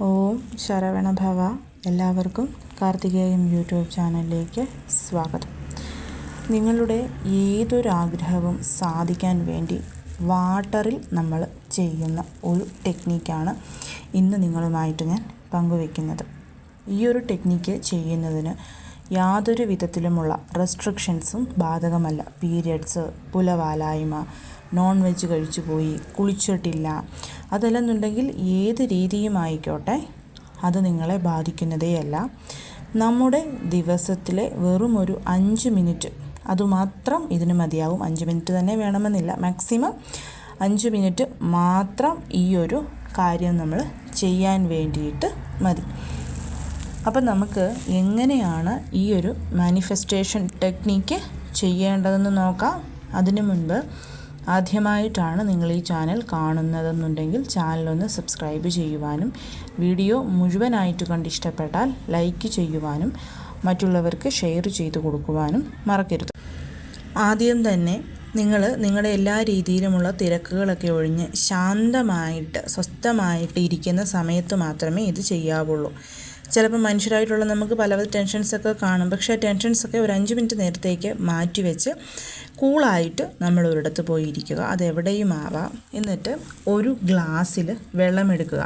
ഓം ശരവണഭവ. എല്ലാവർക്കും കാർത്തികേയം യൂട്യൂബ് ചാനലിലേക്ക് സ്വാഗതം. നിങ്ങളുടെ ഏതൊരാഗ്രഹവും സാധിക്കാൻ വേണ്ടി വാട്ടറിൽ നമ്മൾ ചെയ്യുന്ന ഒരു ടെക്നിക്കാണ് ഇന്ന് നിങ്ങളുമായിട്ട് ഞാൻ പങ്കുവയ്ക്കുന്നത്. ഈ ഒരു ടെക്നിക്ക് ചെയ്യുന്നതിന് യാതൊരു വിധത്തിലുമുള്ള റെസ്ട്രിക്ഷൻസും ബാധകമല്ല. പീരിയഡ്സ്, പുലവാലായ്മ, നോൺ വെജ് കഴിച്ചു പോയി, കുളിച്ചിട്ടില്ല, അതല്ലെന്നുണ്ടെങ്കിൽ ഏത് രീതിയുമായിക്കോട്ടെ അത് നിങ്ങളെ ബാധിക്കുന്നതേയല്ല. നമ്മുടെ ദിവസത്തിലെ വെറും ഒരു 5 മിനിറ്റ് അതുമാത്രം ഇതിന് മതിയാവും. 5 മിനിറ്റ് തന്നെ വേണമെന്നില്ല, മാക്സിമം 5 മിനിറ്റ് മാത്രം ഈ ഒരു കാര്യം നമ്മൾ ചെയ്യാൻ വേണ്ടിയിട്ട് മതി. അപ്പം നമുക്ക് എങ്ങനെയാണ് ഈ ഒരു മാനിഫെസ്റ്റേഷൻ ടെക്നിക്ക് ചെയ്യേണ്ടതെന്ന് നോക്കാം. അതിനു മുൻപ് ആദ്യമായിട്ടാണ് നിങ്ങൾ ഈ ചാനൽ കാണുന്നതെന്നുണ്ടെങ്കിൽ ചാനലൊന്ന് സബ്സ്ക്രൈബ് ചെയ്യുവാനും വീഡിയോ മുഴുവനായിട്ട് കണ്ട് ഇഷ്ടപ്പെട്ടാൽ ലൈക്ക് ചെയ്യുവാനും മറ്റുള്ളവർക്ക് ഷെയർ ചെയ്ത് കൊടുക്കുവാനും മറക്കരുത്. ആദ്യം തന്നെ നിങ്ങൾ നിങ്ങളുടെ എല്ലാ രീതിയിലുമുള്ള തിരക്കുകളൊക്കെ ഒഴിഞ്ഞ് ശാന്തമായിട്ട് സ്വസ്ഥമായിട്ട് ഇരിക്കുന്ന സമയത്ത് മാത്രമേ ഇത് ചെയ്യാവുള്ളൂ. ചിലപ്പോൾ മനുഷ്യരായിട്ടുള്ള നമുക്ക് പല ടെൻഷൻസൊക്കെ കാണും. പക്ഷേ ടെൻഷൻസൊക്കെ ഒരു 5 മിനിറ്റ് നേരത്തേക്ക് മാറ്റിവെച്ച് കൂളായിട്ട് നമ്മൾ ഒരിടത്ത് പോയി ഇരിക്കുക. അതെവിടെയും ആവാം. എന്നിട്ട് ഒരു ഗ്ലാസ്സിൽ വെള്ളമെടുക്കുക.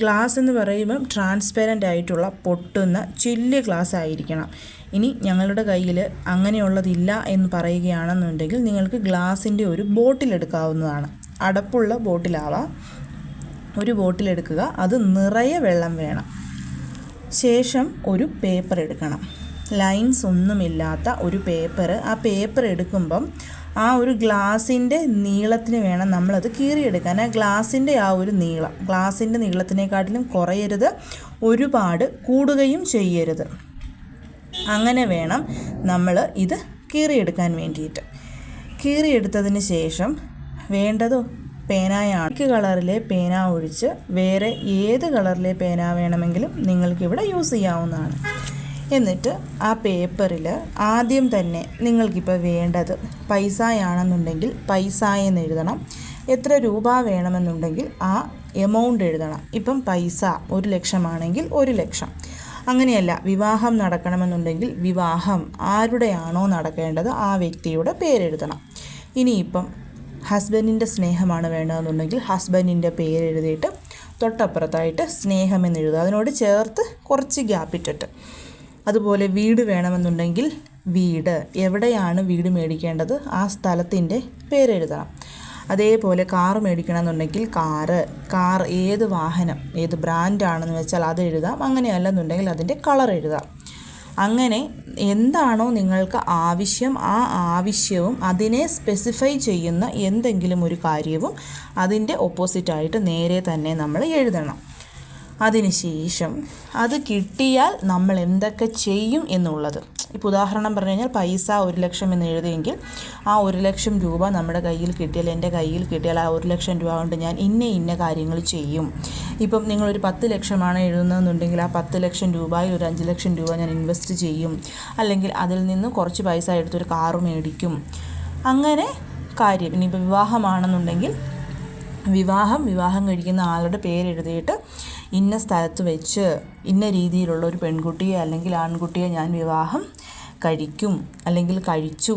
ഗ്ലാസ് എന്ന് പറയുമ്പം ട്രാൻസ്പെറൻ്റ് ആയിട്ടുള്ള പൊട്ടുന്ന ചില്ല് ഗ്ലാസ് ആയിരിക്കണം. ഇനി ഞങ്ങളുടെ കയ്യിൽ അങ്ങനെയുള്ളതില്ല എന്ന് പറയുകയാണെന്നുണ്ടെങ്കിൽ നിങ്ങൾക്ക് ഗ്ലാസിൻ്റെ ഒരു ബോട്ടിൽ എടുക്കാവുന്നതാണ്. അടപ്പുള്ള ബോട്ടിലാവാം. ഒരു ബോട്ടിലെടുക്കുക. അത് നിറയെ വെള്ളം വേണം. ശേഷം ഒരു പേപ്പർ എടുക്കണം. ലൈൻസ് ഒന്നുമില്ലാത്ത ഒരു പേപ്പർ. ആ പേപ്പർ എടുക്കുമ്പം ആ ഒരു ഗ്ലാസിൻ്റെ നീളത്തിന് വേണം നമ്മളത് കീറിയെടുക്കാൻ. ആ ഗ്ലാസിൻ്റെ ആ ഒരു നീളം ഗ്ലാസിൻ്റെ നീളത്തിനെക്കാട്ടിലും കുറയരുത്, ഒരുപാട് കൂടുകയും ചെയ്യരുത്. അങ്ങനെ വേണം നമ്മൾ ഇത് കീറിയെടുക്കാൻ വേണ്ടിയിട്ട്. കീറിയെടുത്തതിന് ശേഷം വേണ്ടത് പേനയാണ്. പിങ്ക് കളറിലെ പേന ഒഴിച്ച് വേറെ ഏത് കളറിലെ പേന വേണമെങ്കിലും നിങ്ങൾക്കിവിടെ യൂസ് ചെയ്യാവുന്നതാണ്. എന്നിട്ട് ആ പേപ്പറിൽ ആദ്യം തന്നെ നിങ്ങൾക്കിപ്പോൾ വേണ്ടത് പൈസയാണെന്നുണ്ടെങ്കിൽ പൈസ എന്ന് എഴുതണം. എത്ര രൂപ വേണമെന്നുണ്ടെങ്കിൽ ആ എമൗണ്ട് എഴുതണം. ഇപ്പം പൈസ 1 ലക്ഷമാണെങ്കിൽ 1 ലക്ഷം. അങ്ങനെയല്ല, വിവാഹം നടക്കണമെന്നുണ്ടെങ്കിൽ വിവാഹം ആരുടെയാണോ നടക്കേണ്ടത് ആ വ്യക്തിയുടെ പേരെഴുതണം. ഇനിയിപ്പം ഹസ്ബൻഡിൻ്റെ സ്നേഹമാണ് വേണ്ടതെന്നുണ്ടെങ്കിൽ ഹസ്ബൻഡിൻ്റെ പേരെഴുതിയിട്ട് തൊട്ടപ്പുറത്തായിട്ട് സ്നേഹമെന്നെഴുതുക. അതിനോട് ചേർത്ത് കുറച്ച് ഗ്യാപ്പിട്ടിട്ട്. അതുപോലെ വീട് വേണമെന്നുണ്ടെങ്കിൽ വീട്, എവിടെയാണ് വീട് മേടിക്കേണ്ടത് ആ സ്ഥലത്തിൻ്റെ പേരെഴുതണം. അതേപോലെ കാറ് മേടിക്കണമെന്നുണ്ടെങ്കിൽ കാർ ഏത് വാഹനം, ഏത് ബ്രാൻഡാണെന്ന് വെച്ചാൽ അത് എഴുതാം. അങ്ങനെയല്ലെന്നുണ്ടെങ്കിൽ അതിൻ്റെ കളർ എഴുതാം. അങ്ങനെ എന്താണോ നിങ്ങൾക്ക് ആവശ്യം ആ ആവശ്യവും അതിനെ സ്പെസിഫൈ ചെയ്യുന്ന എന്തെങ്കിലും ഒരു കാര്യവും അതിൻ്റെ ഓപ്പോസിറ്റായിട്ട് നേരെ തന്നെ നമ്മൾ എഴുതണം. അതിനുശേഷം അത് കിട്ടിയാൽ നമ്മൾ എന്തൊക്കെ ചെയ്യും എന്നുള്ളത്. ഇപ്പോൾ ഉദാഹരണം പറഞ്ഞു കഴിഞ്ഞാൽ പൈസ 1 ലക്ഷം എന്ന് എഴുതിയെങ്കിൽ ആ 1 ലക്ഷം രൂപ നമ്മുടെ കയ്യിൽ കിട്ടിയാൽ, എൻ്റെ കയ്യിൽ കിട്ടിയാൽ ആ 1 ലക്ഷം രൂപ കൊണ്ട് ഞാൻ ഇന്ന കാര്യങ്ങൾ ചെയ്യും. ഇപ്പം നിങ്ങളൊരു 10 ലക്ഷമാണ് എഴുതുന്നതെന്നുണ്ടെങ്കിൽ ആ 10 ലക്ഷം രൂപയിൽ ഒരു 5 ലക്ഷം രൂപ ഞാൻ ഇൻവെസ്റ്റ് ചെയ്യും. അല്ലെങ്കിൽ അതിൽ നിന്ന് കുറച്ച് പൈസ എടുത്തൊരു കാറ് മേടിക്കും. അങ്ങനെ കാര്യം. ഇനിയിപ്പോൾ വിവാഹമാണെന്നുണ്ടെങ്കിൽ വിവാഹം കഴിക്കുന്ന ആളുടെ പേരെഴുതിയിട്ട് ഇന്ന സ്ഥലത്ത് വെച്ച് ഇന്ന രീതിയിലുള്ള ഒരു പെൺകുട്ടിയെ അല്ലെങ്കിൽ ആൺകുട്ടിയെ ഞാൻ വിവാഹം കഴിക്കും അല്ലെങ്കിൽ കഴിച്ചു.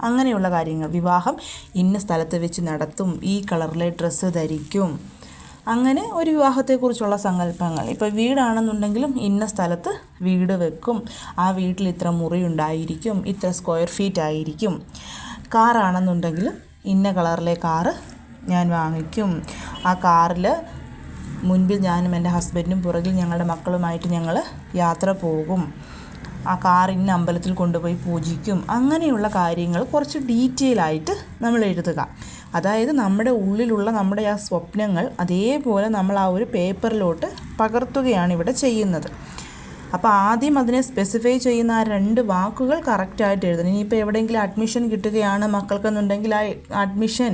അങ്ങനെയുള്ള കാര്യങ്ങൾ. വിവാഹം ഇന്ന സ്ഥലത്ത് വെച്ച് നടത്തും, ഈ കളറിലെ ഡ്രസ്സ് ധരിക്കും. അങ്ങനെ ഒരു വിവാഹത്തെക്കുറിച്ചുള്ള സങ്കല്പങ്ങൾ. ഇപ്പോൾ വീടാണെന്നുണ്ടെങ്കിലും ഇന്ന സ്ഥലത്ത് വീട് വെക്കും, ആ വീട്ടിൽ ഇത്ര മുറി ഉണ്ടായിരിക്കും, ഇത്ര സ്ക്വയർ ഫീറ്റ് ആയിരിക്കും. കാറാണെന്നുണ്ടെങ്കിലും ഇന്ന കളറിലെ കാറ് ഞാൻ വാങ്ങിക്കും, ആ കാറിൽ മുൻപിൽ ഞാനും എൻ്റെ ഹസ്ബൻഡും പുറകിൽ ഞങ്ങളുടെ മക്കളുമായിട്ട് ഞങ്ങൾ യാത്ര പോകും, ആ കാർ ഇന്ന അമ്പലത്തിൽ കൊണ്ടുപോയി പൂജിക്കും. അങ്ങനെയുള്ള കാര്യങ്ങൾ കുറച്ച് ഡീറ്റെയിൽ ആയിട്ട് നമ്മൾ എഴുതുക. അതായത് നമ്മുടെ ഉള്ളിലുള്ള നമ്മുടെ ആ സ്വപ്നങ്ങൾ അതേപോലെ നമ്മൾ ആ ഒരു പേപ്പറിലോട്ട് പകർത്തുകയാണ് ഇവിടെ ചെയ്യുന്നത്. അപ്പോൾ ആദ്യം അതിനെ സ്പെസിഫൈ ചെയ്യുന്ന ആ 2 വാക്കുകൾ കറക്റ്റായിട്ട് എഴുതണം. ഇനിയിപ്പോൾ എവിടെയെങ്കിലും അഡ്മിഷൻ കിട്ടുകയാണ് മക്കൾക്കെന്നുണ്ടെങ്കിൽ ആ അഡ്മിഷൻ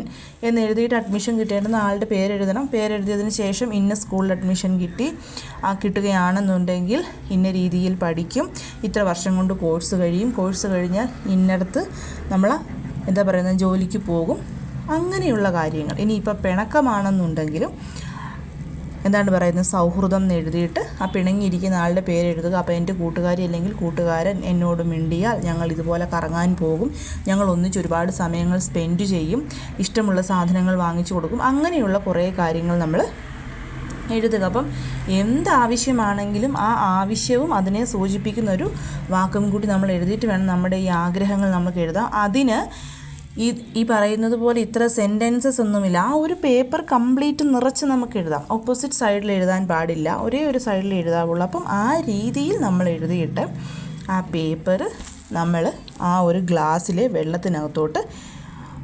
എന്ന് എഴുതിയിട്ട് അഡ്മിഷൻ കിട്ടേണ്ടുന്ന ആളുടെ പേരെഴുതണം. പേരെഴുതിയതിന് ശേഷം ഇന്ന സ്കൂളിൽ അഡ്മിഷൻ കിട്ടുകയാണെന്നുണ്ടെങ്കിൽ ഇന്ന രീതിയിൽ പഠിക്കും, ഇത്ര വർഷം കൊണ്ട് കോഴ്സ് കഴിയും, കോഴ്സ് കഴിഞ്ഞാൽ ഇന്നടത്ത് നമ്മൾ ജോലിക്ക് പോകും. അങ്ങനെയുള്ള കാര്യങ്ങൾ. ഇനിയിപ്പോൾ പിണക്കമാണെന്നുണ്ടെങ്കിലും എന്താണ് പറയുന്നത്, സൗഹൃദം എന്ന് എഴുതിയിട്ട് ആ പിണങ്ങിയിരിക്കുന്ന ആളുടെ പേര് എഴുതുക. അപ്പോൾ എൻ്റെ കൂട്ടുകാരി അല്ലെങ്കിൽ കൂട്ടുകാരൻ എന്നോട് മിണ്ടിയാൽ ഞങ്ങൾ ഇതുപോലെ കറങ്ങാൻ പോകും, ഞങ്ങൾ ഒന്നിച്ച് ഒരുപാട് സമയങ്ങൾ സ്പെൻഡ് ചെയ്യും, ഇഷ്ടമുള്ള സാധനങ്ങൾ വാങ്ങിച്ചു കൊടുക്കും, അങ്ങനെയുള്ള കുറേ കാര്യങ്ങൾ നമ്മൾ എഴുതുക. അപ്പം എന്താവശ്യമാണെങ്കിലും ആ ആവശ്യവും അതിനെ സൂചിപ്പിക്കുന്ന ഒരു വാക്കും കൂടി നമ്മൾ എഴുതിയിട്ട് വേണം നമ്മുടെ ഈ ആഗ്രഹങ്ങൾ നമുക്ക് എഴുതാം. അതിന് ഈ പറയുന്നത് പോലെ ഇത്ര സെൻറ്റൻസസ് ഒന്നുമില്ല. ആ ഒരു പേപ്പർ കംപ്ലീറ്റ് നിറച്ച് നമുക്ക് എഴുതാം. ഓപ്പോസിറ്റ് സൈഡിൽ എഴുതാൻ പാടില്ല, ഒരേ ഒരു സൈഡിൽ എഴുതാവുള്ളൂ. അപ്പം ആ രീതിയിൽ നമ്മൾ എഴുതിയിട്ട് ആ പേപ്പർ നമ്മൾ ആ ഒരു ഗ്ലാസ്സിലെ വെള്ളത്തിനകത്തോട്ട്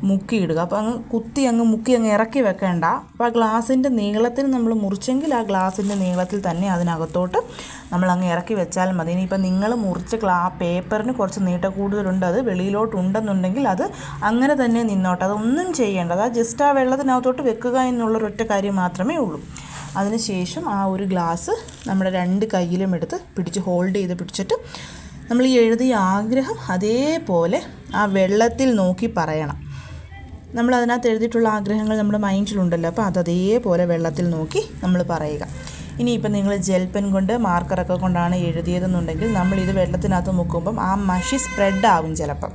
മുക്കിയിടുക. അപ്പോൾ മുക്കി ഇറക്കി വെക്കേണ്ട. അപ്പോൾ ആ ഗ്ലാസിൻ്റെ നീളത്തിൽ നമ്മൾ മുറിച്ചെങ്കിൽ ആ ഗ്ലാസിൻ്റെ നീളത്തിൽ തന്നെ അതിനകത്തോട്ട് നമ്മളങ്ങ് ഇറക്കി വെച്ചാൽ മതി. ഇനിയിപ്പോൾ നിങ്ങൾ മുറിച്ച പേപ്പറിന് കുറച്ച് നീട്ടം കൂടുതലുണ്ട്, അത് വെളിയിലോട്ടുണ്ടെന്നുണ്ടെങ്കിൽ അത് അങ്ങനെ തന്നെ നിന്നോട്ടെ, അതൊന്നും ചെയ്യേണ്ട. അത് ജസ്റ്റ് ആ വെള്ളത്തിനകത്തോട്ട് വെക്കുക എന്നുള്ളൊരൊറ്റ കാര്യം മാത്രമേ ഉള്ളൂ. അതിനുശേഷം ആ ഒരു ഗ്ലാസ് നമ്മുടെ 2 കൈയിലും എടുത്ത് ഹോൾഡ് ചെയ്ത് പിടിച്ചിട്ട് നമ്മൾ ഈ എഴുതിയ ആഗ്രഹം അതേപോലെ ആ വെള്ളത്തിൽ നോക്കി പറയണം. നമ്മൾ അതിനകത്ത് എഴുതിയിട്ടുള്ള ആഗ്രഹങ്ങൾ നമ്മുടെ മൈൻഡിലുണ്ടല്ലോ, അപ്പോൾ അതേപോലെ വെള്ളത്തിൽ നോക്കി നമ്മൾ പറയുക. ഇനിയിപ്പോൾ നിങ്ങൾ ജെൽ പെൻ കൊണ്ട് മാർക്കറൊക്കെ കൊണ്ടാണ് എഴുതിയതെന്നുണ്ടെങ്കിൽ നമ്മളിത് വെള്ളത്തിനകത്ത് മുക്കുമ്പം ആ മഷി സ്പ്രെഡാവും ചിലപ്പം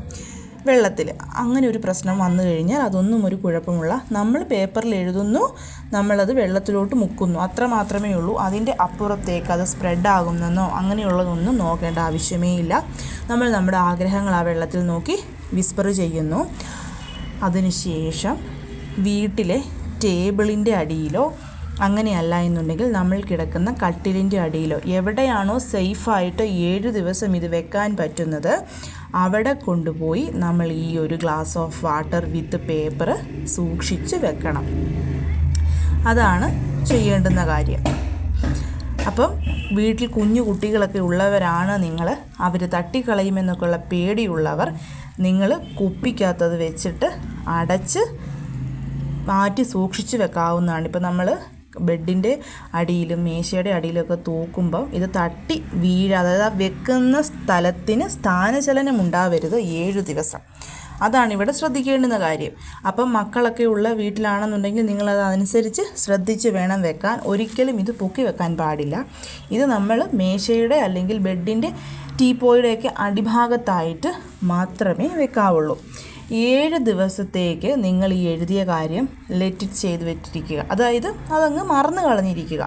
വെള്ളത്തിൽ. അങ്ങനെ ഒരു പ്രശ്നം വന്നു കഴിഞ്ഞാൽ അതൊന്നും ഒരു കുഴപ്പമുള്ള. നമ്മൾ പേപ്പറിൽ എഴുതുന്നു, നമ്മളത് വെള്ളത്തിലോട്ട് മുക്കുന്നു, അത്ര മാത്രമേ ഉള്ളൂ. അതിൻ്റെ അപ്പുറത്തേക്ക് അത് സ്പ്രെഡാകുന്നെന്നോ അങ്ങനെയുള്ളതൊന്നും നോക്കേണ്ട ആവശ്യമേ ഇല്ല. നമ്മൾ നമ്മുടെ ആഗ്രഹങ്ങൾ ആ വെള്ളത്തിൽ നോക്കി വിസ്പർ ചെയ്യുന്നു. അതിനുശേഷം വീട്ടിലെ ടേബിളിൻ്റെ അടിയിലോ അങ്ങനെയല്ല എന്നുണ്ടെങ്കിൽ നമ്മൾ കിടക്കുന്ന കട്ടിലിൻ്റെ അടിയിലോ എവിടെയാണോ സേഫായിട്ട് 7 ദിവസം ഇത് വെക്കാൻ പറ്റുന്നത് അവിടെ കൊണ്ടുപോയി നമ്മൾ ഈ ഒരു glass of water with paper സൂക്ഷിച്ച് വെക്കണം. അതാണ് ചെയ്യേണ്ടുന്ന കാര്യം. അപ്പം വീട്ടിൽ കുഞ്ഞു കുട്ടികളൊക്കെ ഉള്ളവരാണ് നിങ്ങൾ, അവർ തട്ടിക്കളയുമെന്നൊക്കെയുള്ള പേടിയുള്ളവർ, നിങ്ങൾ കുപ്പിക്കകത്തത് വെച്ചിട്ട് അടച്ച് മാറ്റി സൂക്ഷിച്ച് വെക്കാവുന്നതാണ്. ഇപ്പം നമ്മൾ ബെഡിൻ്റെ അടിയിലും മേശയുടെ അടിയിലൊക്കെ തൂക്കുമ്പം ഇത് തട്ടി വീഴാതെ, അതായത് ആ വെക്കുന്ന സ്ഥലത്തിന് സ്ഥാനചലനം ഉണ്ടാവരുത് 7 ദിവസം. അതാണ് ഇവിടെ ശ്രദ്ധിക്കേണ്ടുന്ന കാര്യം. അപ്പം മക്കളൊക്കെ ഉള്ള വീട്ടിലാണെന്നുണ്ടെങ്കിൽ നിങ്ങളത് അനുസരിച്ച് ശ്രദ്ധിച്ച് വേണം വെക്കാൻ. ഒരിക്കലും ഇത് പൊക്കി വെക്കാൻ പാടില്ല. ഇത് നമ്മൾ മേശയുടെ അല്ലെങ്കിൽ ബെഡിൻ്റെ ടീപ്പോയുടെയൊക്കെ അടിഭാഗത്തായിട്ട് മാത്രമേ വെക്കാവുള്ളൂ. 7 ദിവസത്തേക്ക് നിങ്ങൾ ഈ എഴുതിയ കാര്യം ലെറ്റ് ഇറ്റ് ചെയ്ത് വെച്ചിരിക്കുക. അതായത് അതങ്ങ് മറന്നു കളഞ്ഞിരിക്കുക.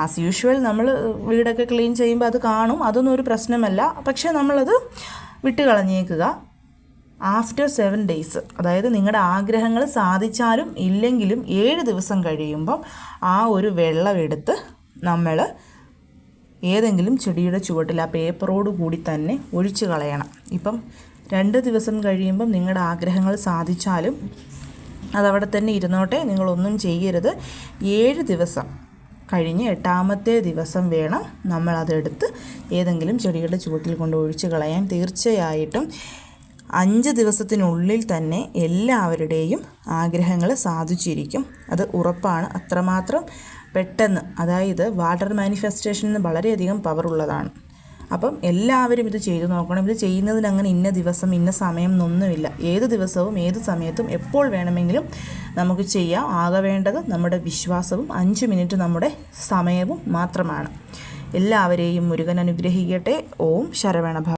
ആസ് യൂഷ്വൽ നമ്മൾ വീടൊക്കെ ക്ലീൻ ചെയ്യുമ്പോൾ അത് കാണും, അതൊന്നും ഒരു പ്രശ്നമല്ല. പക്ഷേ നമ്മളത് വിട്ട് കളഞ്ഞേക്കുക. ആഫ്റ്റർ 7 ഡേയ്സ്, അതായത് നിങ്ങളുടെ ആഗ്രഹങ്ങൾ സാധിച്ചാലും ഇല്ലെങ്കിലും 7 ദിവസം കഴിയുമ്പം ആ ഒരു വെള്ളം എടുത്ത് നമ്മൾ ഏതെങ്കിലും ചെടിയുടെ ചുവട്ടിൽ ആ പേപ്പറോട് കൂടി തന്നെ ഒഴിച്ച് കളയണം. ഇപ്പം 2 ദിവസം കഴിയുമ്പം നിങ്ങളുടെ ആഗ്രഹങ്ങൾ സാധിച്ചാലും അതവിടെ തന്നെ ഇരുന്നോട്ടെ, നിങ്ങളൊന്നും ചെയ്യരുത്. 7 ദിവസം കഴിഞ്ഞ് 8ാമത്തെ ദിവസം വേണം നമ്മളതെടുത്ത് ഏതെങ്കിലും ചെടികളുടെ ചുവട്ടിൽ കൊണ്ട് ഒഴിച്ച് കളയാൻ. തീർച്ചയായിട്ടും 5 ദിവസത്തിനുള്ളിൽ തന്നെ എല്ലാവരുടെയും ആഗ്രഹങ്ങൾ സാധിച്ചിരിക്കും, അത് ഉറപ്പാണ്. അത്രമാത്രം പെട്ടെന്ന്, അതായത് വാട്ടർ മാനിഫെസ്റ്റേഷന് വളരെയധികം പവറുള്ളതാണ്. അപ്പം എല്ലാവരും ഇത് ചെയ്തു നോക്കണം. ഇത് ചെയ്യുന്നതിന് അങ്ങനെ ഇന്ന ദിവസം ഇന്ന സമയം എന്നൊന്നുമില്ല. ഏത് ദിവസവും ഏത് സമയത്തും എപ്പോൾ വേണമെങ്കിലും നമുക്ക് ചെയ്യാം. ആകെ വേണ്ടത് നമ്മുടെ വിശ്വാസവും 5 മിനിറ്റ് നമ്മുടെ സമയവും മാത്രമാണ്. എല്ലാവരെയും മുരുകൻ അനുഗ്രഹിക്കട്ടെ. ഓം ശരവണഭവ.